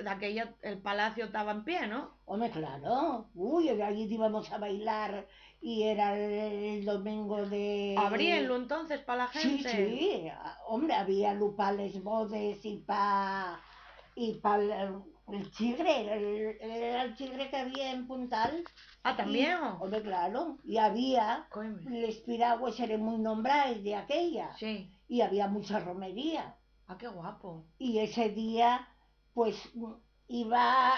de aquella, el palacio estaba en pie, ¿no? Hombre, claro. Uy, allí íbamos a bailar y era el domingo Abríenlo de... entonces para la Sí, gente. sí, hombre, había lupales bodes y pa el chigre, era el chigre que había en Puntal. Ah, Y, también. Oh. hombre, claro, y había, Coime. les piragües eran muy nombrados de aquella, Sí. y había mucha romería. Ah, qué guapo. Y ese día, pues, iba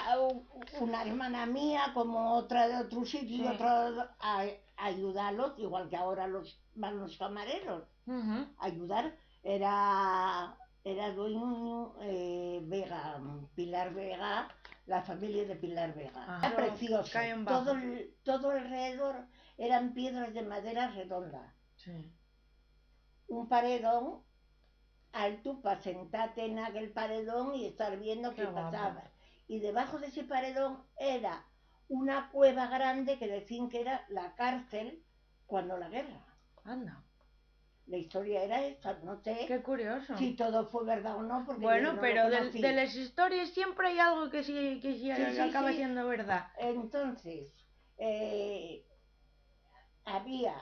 una hermana mía, como otra de otro sitio, y Sí. otra a ayudarlos, igual que ahora van los camareros, a ayudar. Era dueño Vega, Pilar Vega, la familia de Pilar Vega. Ajá. Era precioso. Cae en Todo, bajo. todo alrededor eran piedras de madera redonda. Sí. Un paredón alto para sentarte en aquel paredón y estar viendo qué pasaba. Y debajo de ese paredón era una cueva grande que decían que era la cárcel cuando la guerra. Anda. La historia era esta, no sé. Qué curioso. Si todo fue verdad o no, porque bueno, yo no pero lo conocí. de las historias siempre hay algo que sí acaba siendo verdad. Entonces, había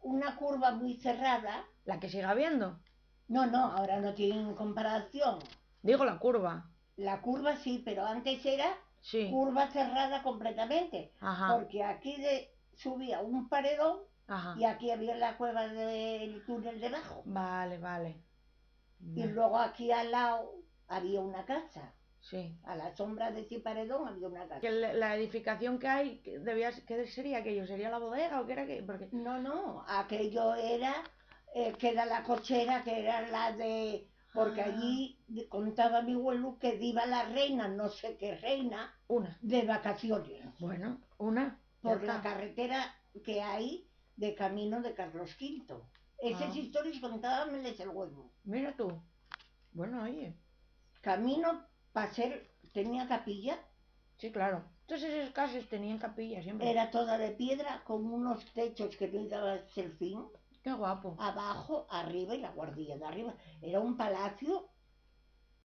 una curva muy cerrada. La que siga habiendo. No, no, ahora no tienen comparación. Digo la curva. La curva sí, pero antes era Sí. curva cerrada completamente. Ajá. Porque aquí subía un paredón. Ajá. Y aquí había la cueva del túnel debajo. Vale, vale. Y luego aquí al lado había una casa. Sí. A la sombra de ese paredón había una casa. Que la edificación que hay, ¿qué sería aquello? ¿Sería la bodega o qué era? Porque... No, aquello era, que era la cochera, que era la de... Porque allí contaba mi abuelo que iba la reina, no sé qué reina, de vacaciones. Bueno, una. Por la carretera que hay de camino de Carlos V. Esas historias contábamenles el abuelo. Mira tú. Bueno, oye. Camino para ser, tenía capilla. Sí, claro. Entonces esas casas tenían capilla siempre. Era toda de piedra con unos techos que no dabas el fin. Qué guapo. Abajo, arriba y la guardilla de arriba. Era un palacio